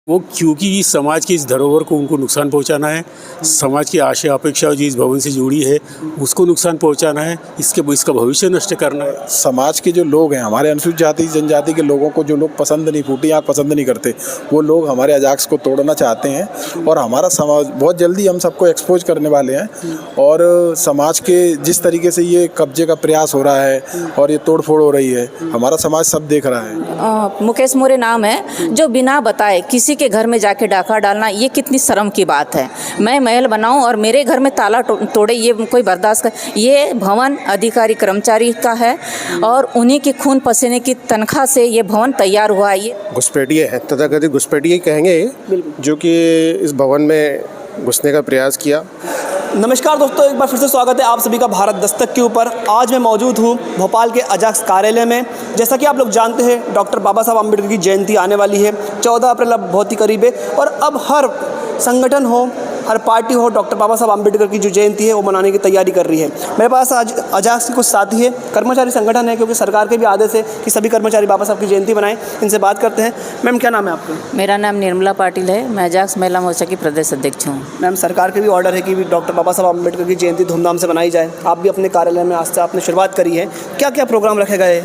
वो क्योंकि इस समाज की इस धरोहर को उनको नुकसान पहुंचाना है, समाज की आशा अपेक्षा जो इस भवन से जुड़ी है उसको नुकसान पहुंचाना है, इसका भविष्य नष्ट करना है। समाज के जो लोग हैं, हमारे अनुसूचित जाति जनजाति के लोगों को जो लोग पसंद नहीं, फूटी आँख पसंद नहीं करते, वो लोग हमारे अजाक्स को तोड़ना चाहते हैं और हमारा समाज बहुत जल्दी हम सबको एक्सपोज करने वाले हैं। और समाज के जिस तरीके से ये कब्जे का प्रयास हो रहा है और ये तोड़फोड़ हो रही है, हमारा समाज सब देख रहा है। मुकेश मोरे नाम है। जो बिना बताए किसी के घर में जाके डाका डालना, ये कितनी शर्म की बात है। मैं महल बनाऊं और मेरे घर में ताला तोड़े, ये कोई बर्दाश्त कर। ये भवन अधिकारी कर्मचारी का है और उन्हीं के खून पसीने की तनख्वाह से ये भवन तैयार हुआ है। ये घुसपैठिए हैं, तथाकथित घुसपैठिए कहेंगे, जो कि इस भवन में घुसने का प्रयास किया। नमस्कार दोस्तों, एक बार फिर से स्वागत है आप सभी का भारत दस्तक के ऊपर। आज मैं मौजूद हूँ भोपाल के अजाक्स कार्यालय में। जैसा कि आप लोग जानते हैं, डॉक्टर बाबा साहब अम्बेडकर की जयंती आने वाली है। 14 अप्रैल अब बहुत ही करीब है और अब हर संगठन हो, हर पार्टी हो, डॉक्टर बाबा साहब अम्बेडकर की जो जयंती है वो मनाने की तैयारी कर रही है। मेरे पास आज अजाक्स के कुछ साथी है, कर्मचारी संगठन है, क्योंकि सरकार के भी आदेश है कि सभी कर्मचारी बाबा साहब की जयंती बनाएं। इनसे बात करते हैं। मैम, क्या नाम है आपका? मेरा नाम निर्मला पाटिल है। मैं अजाक्स महिला मोर्चा की प्रदेश अध्यक्ष हूँ। मैम, सरकार के भी ऑर्डर है कि डॉक्टर बाबा साहब अम्बेडकर की जयंती धूमधाम से बनाई जाए। आप भी अपने कार्यालय में आज से आपने शुरुआत करी है, क्या क्या प्रोग्राम रखे गए?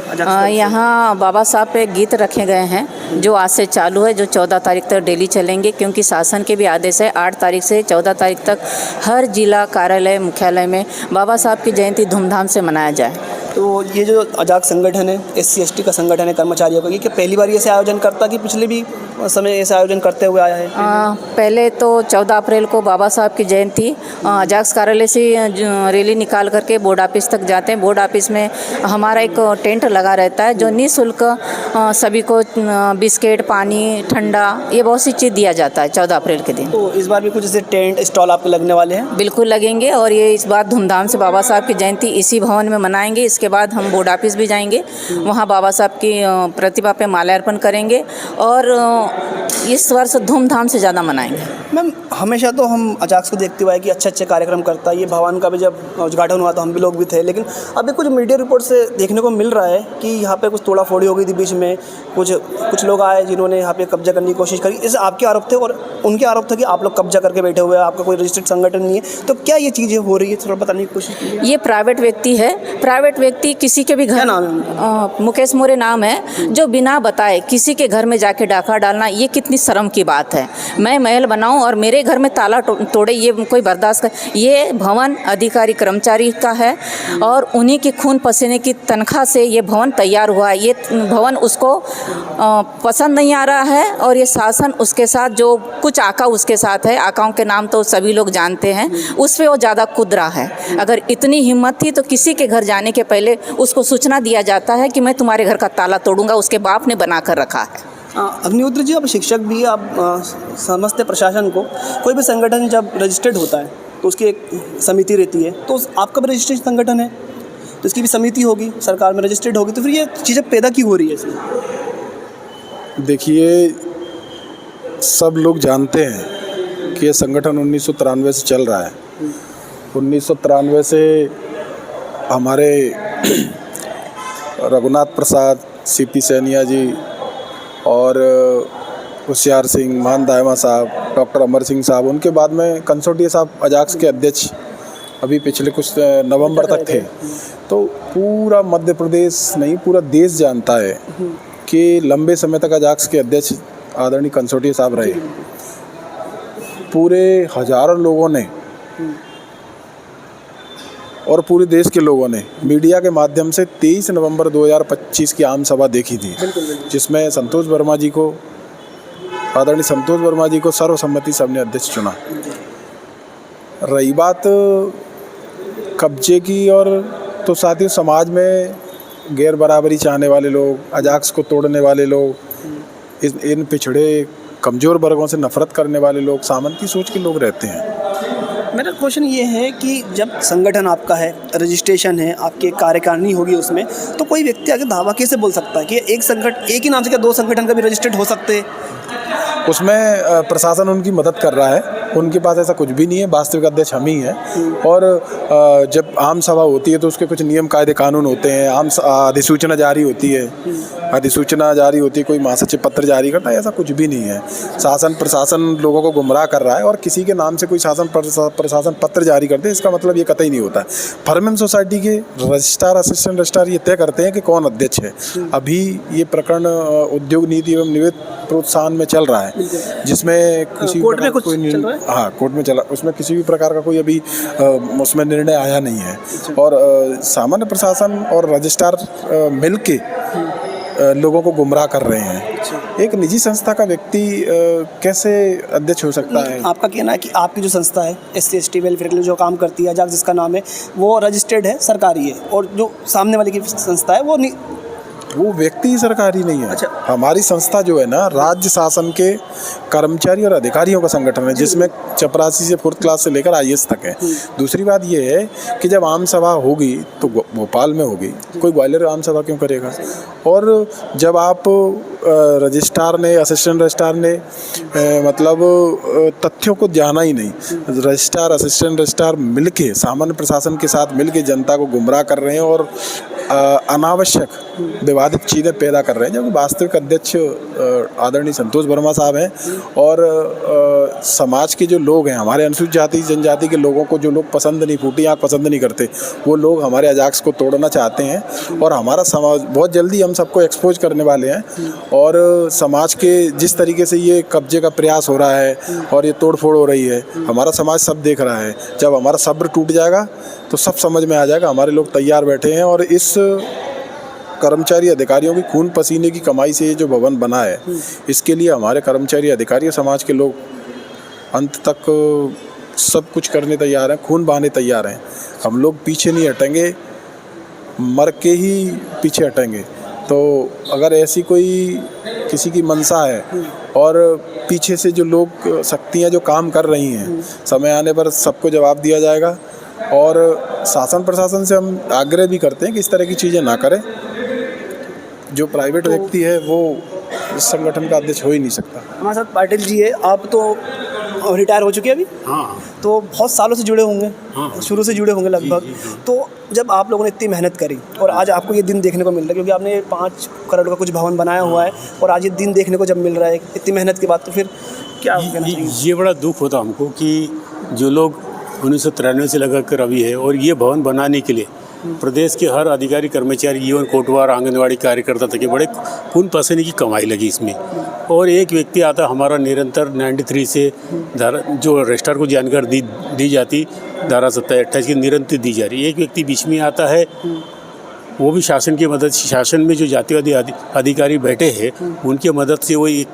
यहाँ बाबा साहब पे गीत रखे गए हैं जो आज से चालू है, जो 14 तारीख तक डेली चलेंगे, क्योंकि शासन के भी आदेश है 8 तारीख से 14 तारीख तक हर जिला कार्यालय मुख्यालय में बाबा साहब की जयंती धूमधाम से मनाया जाए। तो ये जो अजाक संगठन है, SC/ST का संगठन है कर्मचारियों का, ये क्या पहली बार ऐसे आयोजन करता कि पिछले भी समय ऐसे आयोजन करते हुए आया है? पहले तो 14 अप्रैल को बाबा साहब की जयंती अजाक्स कार्यालय से रैली निकाल करके बोर्ड ऑफिस तक जाते हैं। बोर्ड ऑफिस में हमारा एक टेंट लगा रहता है जो निःशुल्क सभी को बिस्किट, पानी, ठंडा, ये बहुत सी चीज़ दिया जाता है 14 अप्रैल के दिन। तो इस बार भी कुछ ऐसे टेंट स्टॉल आपके लगने वाले हैं? बिल्कुल लगेंगे और ये इस बार धूमधाम से बाबा साहब की जयंती इसी भवन में मनाएंगे। इसके बाद हम बोर्ड ऑफिस भी जाएंगे, वहाँ बाबा साहब की प्रतिमा पे माल्यार्पण करेंगे और इस वर्ष धूमधाम से ज़्यादा मनाएंगे। मैम, हमेशा तो हम अजाक्स को देखते हुए कि अच्छे अच्छे करता है। ये भवन का भी जब उद्घाटन हुआ तो हम भी लोग भी थे, लेकिन अभी कुछ मीडिया रिपोर्ट से देखने को मिल रहा है कि यहाँ पे कुछ तोड़ा फोड़ी हो गई थी बीच में। कुछ लोग आए जिन्होंने यहाँ पे कब्जा करने की कोशिश करी। इस आपके आरोप थे और उनके आरोप था कि आप लोग कब्जा करके बैठे हुए हैं, आपका कोई रजिस्टर्ड संगठन नहीं है। तो क्या ये चीज़ें हो रही है, थोड़ा बताने की कोशिश कीजिए। ये प्राइवेट व्यक्ति है, प्राइवेट व्यक्ति किसी के भी घर। क्या नाम है? मुकेश मोरे नाम है। जो बिना बताए किसी के घर में जाके डाका डालना, ये कितनी शर्म की बात है। मैं महल बनाऊं और मेरे घर में ताला तोड़े, ये कोई बर्दाश्त कर। ये भवन अधिकारी कर्मचारी का है और उन्हीं के खून पसीने की तनख्वाह से ये भवन तैयार हुआ है। ये भवन उसको पसंद नहीं आ रहा है और ये शासन उसके साथ, जो कुछ आका उसके साथ है, आकाओं के नाम तो सभी लोग जानते हैं, उस पर वो ज़्यादा कूद रहा है। अगर इतनी हिम्मत थी तो किसी के घर जाने के पहले उसको सूचना दिया जाता है कि मैं तुम्हारे घर का ताला तोड़ूंगा। उसके बाप ने बना कर रखा है। अग्निहोत्री जी, आप शिक्षक भी, आप समझते प्रशासन को, कोई भी संगठन जब रजिस्टर्ड होता है तो उसकी एक समिति रहती है। तो आपका भी रजिस्टर्ड संगठन है तो इसकी भी समिति होगी, सरकार में रजिस्टर्ड होगी, तो फिर ये चीज़ें पैदा क्यों हो रही है इसमें? देखिए, सब लोग जानते हैं कि ये संगठन 1993 से चल रहा है। 1993 से हमारे रघुनाथ प्रसाद, CP सैनिया जी और होशियार सिंह, मान दायमा साहब, डॉक्टर अमर सिंह साहब, उनके बाद में कंसोटिया साहब अजाक्स के अध्यक्ष अभी पिछले कुछ नवंबर तक थे। तो पूरा मध्य प्रदेश नहीं, पूरा देश जानता है कि लंबे समय तक अजाक्स के अध्यक्ष आदरणीय कंसोटिया साहब रहे। पूरे हजारों लोगों ने और पूरे देश के लोगों ने मीडिया के माध्यम से 23 नवंबर 2025 की आम सभा देखी थी, जिसमें संतोष वर्मा जी को, आदरणीय संतोष वर्मा जी को सर्वसम्मति सबने अध्यक्ष चुना। रही बात कब्जे की, और तो साथ ही समाज में गैर बराबरी चाहने वाले लोग, अजाक्स को तोड़ने वाले लोग, इन पिछड़े कमज़ोर वर्गों से नफरत करने वाले लोग, सामंती सोच के लोग रहते हैं। मेरा क्वेश्चन ये है कि जब संगठन आपका है, रजिस्ट्रेशन है, आपकी कार्यकारिणी होगी उसमें, तो कोई व्यक्ति आगे दावा कैसे बोल सकता है कि एक ही नाम से क्या 2 संगठन का भी रजिस्टर्ड हो सकते हैं? उसमें प्रशासन उनकी मदद कर रहा है उनके पास ऐसा कुछ भी नहीं है। वास्तविक अध्यक्ष हम ही हैं। और जब आम सभा होती है तो उसके कुछ नियम कायदे कानून होते हैं। अधिसूचना जारी होती है, कोई महासचिव पत्र जारी करता है, ऐसा कुछ भी नहीं है। शासन प्रशासन लोगों को गुमराह कर रहा है और किसी के नाम से कोई शासन प्रशासन पत्र जारी करते हैं, इसका मतलब ये कतई नहीं होता है। फर्मिंग सोसाइटी के रजिस्ट्रार, असिस्टेंट रजिस्ट्रार ये तय करते हैं कि कौन अध्यक्ष है। अभी ये प्रकरण उद्योग नीति एवं निवेश प्रोत्साहन में चल रहा है, जिसमें किसी कोर्ट में कुछ चल रहा है? हाँ, कोर्ट में चला, उसमें किसी भी प्रकार का कोई अभी उसमें निर्णय आया नहीं है। और सामान्य प्रशासन और रजिस्ट्रार मिलके लोगों को गुमराह कर रहे हैं। एक निजी संस्था का व्यक्ति कैसे अध्यक्ष हो सकता है? आपका कहना है कि आपकी जो संस्था है SC/ST वेलफेयर के लिए जो काम करती है, अजाक्स जिसका नाम है, वो रजिस्टर्ड है, सरकारी है, और जो सामने वाले की संस्था है वो व्यक्ति ही सरकारी नहीं है। अच्छा। हमारी संस्था जो है ना, राज्य शासन के कर्मचारी और अधिकारियों का संगठन है, जिसमें चपरासी से 4th क्लास से लेकर IAS तक है। दूसरी बात ये है कि जब आम सभा होगी तो भोपाल में होगी, कोई ग्वालियर आम सभा क्यों करेगा? और जब आप रजिस्ट्रार ने, असिस्टेंट रजिस्ट्रार ने मतलब तथ्यों को जाना ही नहीं, रजिस्ट्रार असिस्टेंट रजिस्ट्रार मिलके सामान्य प्रशासन के साथ मिलके जनता को गुमराह कर रहे हैं और अनावश्यक विवादित चीज़ें पैदा कर रहे हैं। जबकि वास्तविक अध्यक्ष आदरणीय संतोष वर्मा साहब हैं। और समाज के जो लोग हैं, हमारे अनुसूचित जाति जनजाति के लोगों को जो लोग पसंद नहीं, फूटी आँख पसंद नहीं करते, वो लोग हमारे अजाक्स को तोड़ना चाहते हैं। और हमारा समाज बहुत जल्दी हम सबको एक्सपोज करने वाले हैं। और समाज के जिस तरीके से ये कब्जे का प्रयास हो रहा है और ये तोड़फोड़ हो रही है, हमारा समाज सब देख रहा है। जब हमारा सब्र टूट जाएगा तो सब समझ में आ जाएगा। हमारे लोग तैयार बैठे हैं और इस कर्मचारी अधिकारियों की खून पसीने की कमाई से ये जो भवन बना है, इसके लिए हमारे कर्मचारी अधिकारी और समाज के लोग अंत तक सब कुछ करने तैयार हैं, खून बहाने तैयार हैं। हम लोग पीछे नहीं हटेंगे, मर के ही पीछे हटेंगे। तो अगर ऐसी कोई किसी की मंशा है और पीछे से जो लोग शक्तियाँ जो काम कर रही हैं, समय आने पर सबको जवाब दिया जाएगा। और शासन प्रशासन से हम आग्रह भी करते हैं कि इस तरह की चीज़ें ना करें। जो प्राइवेट व्यक्ति है वो इस संगठन का अध्यक्ष हो ही नहीं सकता। हमारे साथ पाटिल जी है, आप तो रिटायर हो चुके हैं अभी? हाँ, तो बहुत सालों से जुड़े होंगे। हाँ। शुरू से जुड़े होंगे लगभग। तो जब आप लोगों ने इतनी मेहनत करी और आज आपको ये दिन देखने को मिल रहा है, क्योंकि आपने 5 करोड़ का कुछ भवन बनाया हुआ है और आज ये दिन देखने को जब मिल रहा है इतनी मेहनत के बाद, तो फिर क्या कहना चाहिए? ये बड़ा दुख होता हमको कि जो लोग 1993 से लगा कर अभी है, और ये भवन बनाने के लिए प्रदेश के हर अधिकारी कर्मचारी, इवन कोटवार आंगनवाड़ी कार्यकर्ता तक के बड़े खून पसीने की कमाई लगी इसमें। और एक व्यक्ति आता हमारा निरंतर 93 से जो रजिस्ट्रार को जानकारी दी जाती, धारा 27-28 की निरंतर दी जा रही। एक व्यक्ति बीच में आता है, वो भी शासन की मदद, शासन में जो जातिवादी अधिकारी बैठे हैं उनकी मदद से वो एक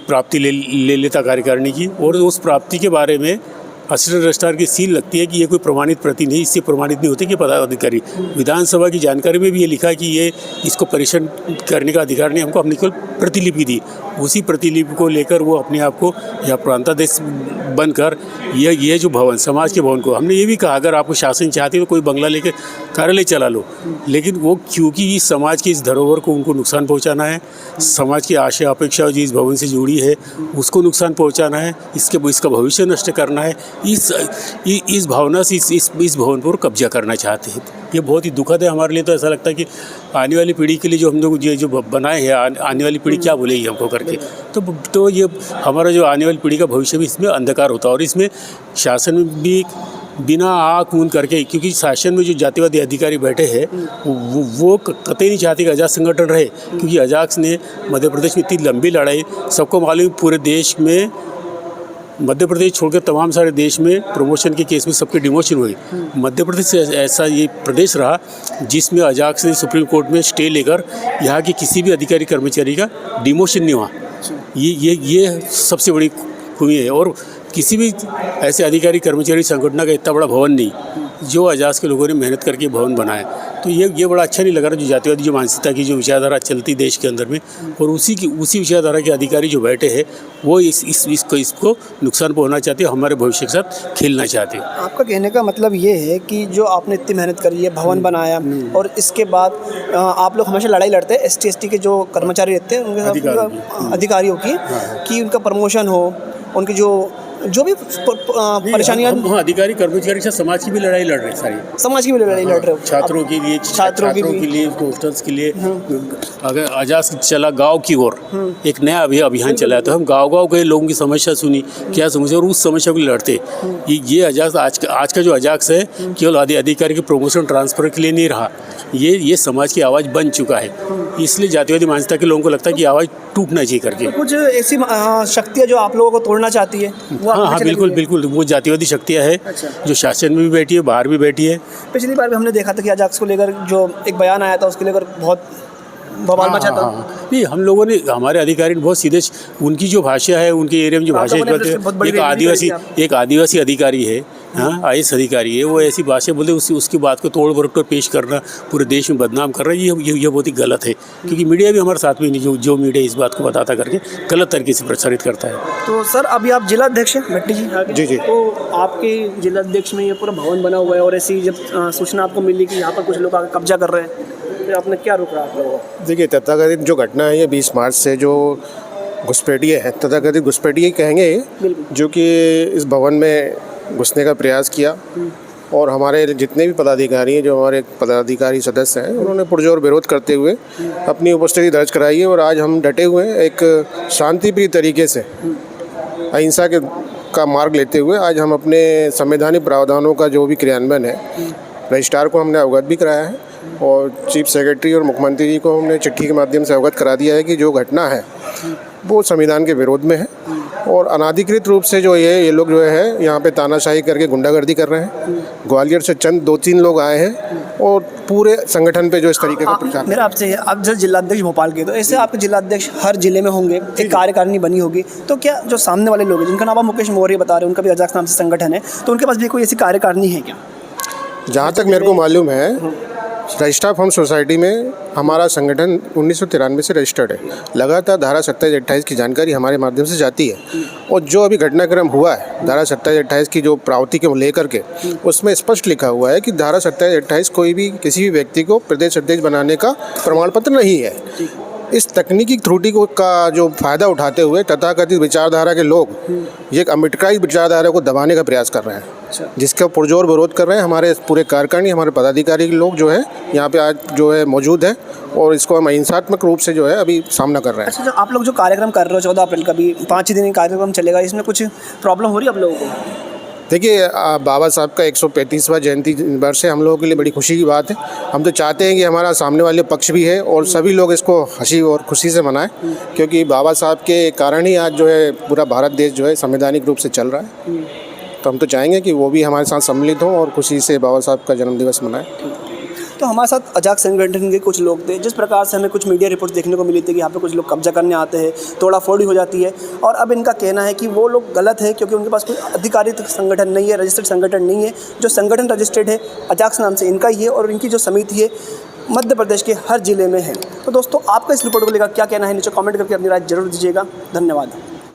प्राप्ति ले लेता कार्यकारिणी की, और उस प्राप्ति के बारे में असिस्टेंट रजिस्ट्रार की सील लगती है कि ये कोई प्रमाणित प्रति नहीं, इससे प्रमाणित नहीं होते कि पदाधिकारी। विधानसभा की जानकारी में भी ये लिखा कि ये इसको परीक्षण करने का अधिकार नहीं, हमको अपनी केवल प्रतिलिपि दी। उसी प्रतिलिपि को लेकर वो अपने आप को या प्रांताध्यक्ष बनकर ये जो भवन, समाज के भवन को, हमने ये भी कहा अगर आपको शासन चाहते तो कोई बंगला लेकर कार्यालय चला लो, लेकिन वो क्योंकि इस समाज की इस धरोहर को उनको नुकसान पहुँचाना है, समाज की आशा अपेक्षा जो इस भवन से जुड़ी है उसको नुकसान पहुँचाना है, इसका भविष्य नष्ट करना है, इस भावना से इस भवन पर कब्जा करना चाहते हैं। ये बहुत ही दुखद है हमारे लिए। तो ऐसा लगता है कि आने वाली पीढ़ी के लिए जो हम लोग जो बनाए हैं, आने वाली पीढ़ी क्या बोलेगी हमको करके, तो ये हमारा जो आने वाली पीढ़ी का भविष्य भी इसमें अंधकार होता है। और इसमें शासन में भी बिना आँख मूंद करके, क्योंकि शासन में जो जातिवादी अधिकारी बैठे हैं वो कतई नहीं चाहते कि अजाक्स संगठन रहे, क्योंकि अजाक्स ने मध्य प्रदेश में इतनी लंबी लड़ाई, सबको मालूम पूरे देश में, मध्य प्रदेश छोड़कर तमाम सारे देश में प्रमोशन के केस में सबके डिमोशन हुए। मध्य प्रदेश ऐसा ये प्रदेश रहा जिसमें अजाक्स ने सुप्रीम कोर्ट में स्टे लेकर यहाँ के किसी भी अधिकारी कर्मचारी का डिमोशन नहीं हुआ। ये सबसे बड़ी खूबी है। और किसी भी ऐसे अधिकारी कर्मचारी संगठन का इतना बड़ा भवन नहीं जो अजाक्स के लोगों ने मेहनत करके भवन बनाया। तो ये बड़ा अच्छा नहीं लग रहा, जो जातिवादी जो मानसिकता की जो विचारधारा चलती देश के अंदर में, और उसी विचारधारा के अधिकारी जो बैठे हैं वो इसको नुकसान पहुंचाना चाहते हैं, हमारे भविष्य के साथ खेलना चाहते हैं। आपका कहने का मतलब ये है कि जो आपने इतनी मेहनत करी है, भवन बनाया, और इसके बाद आप लोग हमेशा लड़ाई लड़ते हैं ST/ST के जो कर्मचारी रहते हैं उनके साथ, अधिकारियों की, कि उनका प्रमोशन हो, उनकी जो जो भी परेशानियाँ हम अधिकारी कर्मचारी के साथ समाज की भी लड़ाई लड़ रहे हैं सारी। समाज की भी लड़ाई लड़ रहे हो छात्रों के लिए, छात्रों की भी। लिए, होस्टल्स के लिए। अगर अजाज चला गांव की ओर, एक नया अभियान चला, तो हम गांव-गांव गए, लोगों की समस्या सुनी, क्या समस्या, और उस समस्या को लड़ते। ये अजाज आज का जो अजाक्स है, केवल अधिकारी के प्रमोशन ट्रांसफर के लिए नहीं रहा, ये समाज की आवाज़ बन चुका है। इसलिए जातिवादी मानसिकता के लोगों को लगता है कि आवाज़ टूटना चाहिए करके। कुछ ऐसी शक्तियाँ जो आप लोगों को तोड़ना चाहती है वो हाँ, बिल्कुल वो जातिवादी शक्तियाँ है जो शासन में भी बैठी है, बाहर भी बैठी है। पिछली बार भी हमने देखा था कि अजाक्स को लेकर जो एक बयान आया था उसके लेकर बहुत बवाल मचा था। नहीं, हम लोगों ने, हमारे अधिकारी ने बहुत सीधे, उनकी जो भाषा है, उनके एरिया में जो भाषा एक आदिवासी अधिकारी है, हाँ, आईएएस अधिकारी है, वो ऐसी भाषा बोलते उसकी बात को तोड़ मरोड़ कर पेश करना, पूरे देश में बदनाम कर रहा है, ये बहुत ही गलत है। क्योंकि मीडिया भी हमारे साथ में नहीं, जो मीडिया इस बात को बताता करके गलत तरीके से प्रसारित करता है। तो सर अभी आप जिला अध्यक्ष हैं भट्टी जी? जी। तो आपके जिला अध्यक्ष में ये पूरा भवन बना हुआ है और ऐसी जब सूचना आपको मिली कि यहाँ पर कुछ लोग आकर कब्जा कर रहे हैं, तो आपने क्या रोक रहा आप लोगों को? देखिए, तथाकथित जो घटना है ये 20 मार्च से जो घुसपैठिए हैं, तथाकथित घुसपैठिए कहेंगे, जो कि इस भवन में घुसने का प्रयास किया, और हमारे जितने भी पदाधिकारी हैं, जो हमारे पदाधिकारी सदस्य हैं, उन्होंने पुरजोर विरोध करते हुए अपनी उपस्थिति दर्ज कराई है। और आज हम डटे हुए हैं एक शांतिप्रिय तरीके से अहिंसा का मार्ग लेते हुए। आज हम अपने संवैधानिक प्रावधानों का जो भी क्रियान्वयन है, रजिस्ट्रार को हमने अवगत भी कराया है, और चीफ सेक्रेटरी और मुख्यमंत्री जी को हमने चिट्ठी के माध्यम से अवगत करा दिया है कि जो घटना है वो संविधान के विरोध में है, और अनाधिकृत रूप से जो ये लोग जो है यहाँ पे तानाशाही करके गुंडागर्दी कर रहे हैं। ग्वालियर से चंद 2-3 लोग आए हैं और पूरे संगठन पे जो इस तरीके का प्रचार। मेरा आपसे आप जब जिलाध्यक्ष भोपाल के, तो ऐसे आपके जिलाध्यक्ष हर जिले में होंगे, एक कार्यकारिणी बनी होगी, तो क्या जो सामने वाले लोग हैं जिनका नाम आप मुकेश मौर्य बता रहे हैं, उनका भी अजाक्स नाम से संगठन है, तो उनके पास भी कोई ऐसी कार्यकारिणी है क्या? जहाँ तक मेरे को मालूम है, रजिस्टर ऑफ होम सोसाइटी में हमारा संगठन 1993 से रजिस्टर्ड है। लगातार धारा 27-28 की जानकारी हमारे माध्यम से जाती है, और जो अभी घटनाक्रम हुआ है धारा 27-28 की जो प्रावती को लेकर के, उसमें स्पष्ट लिखा हुआ है कि धारा 27-28 कोई भी किसी भी व्यक्ति को प्रदेश अध्यक्ष बनाने का प्रमाण पत्र नहीं है। इस तकनीकी त्रुटि को का जो फ़ायदा उठाते हुए तथाकथित विचारधारा के लोग ये एक अम्बेडकराई विचारधारा को दबाने का प्रयास कर रहे हैं, जिसका पुरजोर विरोध कर रहे हैं हमारे पूरे कार्यकारिणी, हमारे पदाधिकारी लोग जो है यहाँ पे आज जो है मौजूद है, और इसको हम अहिंसात्मक रूप से जो है अभी सामना कर रहे हैं। अच्छा, जो आप लोग जो कार्यक्रम कर रहे हो 14 अप्रैल का भी 5 दिन कार्यक्रम चलेगा, इसमें कुछ प्रॉब्लम हो रही है आप लोगों को? देखिए, बाबा साहब का 135वां जयंती वर्ष है, हम लोगों के लिए बड़ी खुशी की बात है। हम तो चाहते हैं कि हमारा सामने वाले पक्ष भी है और सभी लोग इसको हंसी और खुशी से मनाएं, क्योंकि बाबा साहब के कारण ही आज जो है पूरा भारत देश जो है संवैधानिक रूप से चल रहा है। तो हम तो चाहेंगे कि वो भी हमारे साथ सम्मिलित हों और खुशी से बाबा साहब का जन्मदिवस मनाएं। तो हमारे साथ अजाक्स संगठन के कुछ लोग थे, जिस प्रकार से हमें कुछ मीडिया रिपोर्ट्स देखने को मिली थी कि यहाँ पे कुछ लोग कब्जा करने आते हैं, तोड़ाफोड़ी हो जाती है, और अब इनका कहना है कि वो लोग गलत है क्योंकि उनके पास कोई अधिकारित संगठन नहीं है, रजिस्टर्ड संगठन नहीं है। जो संगठन रजिस्टर्ड है अजाक्स नाम से इनका ही है, और इनकी जो समिति है मध्य प्रदेश के हर जिले में है। तो दोस्तों, आपका इस रिपोर्ट को लेकर क्या कहना है, नीचे कॉमेंट करके अपनी राय जरूर दीजिएगा। धन्यवाद।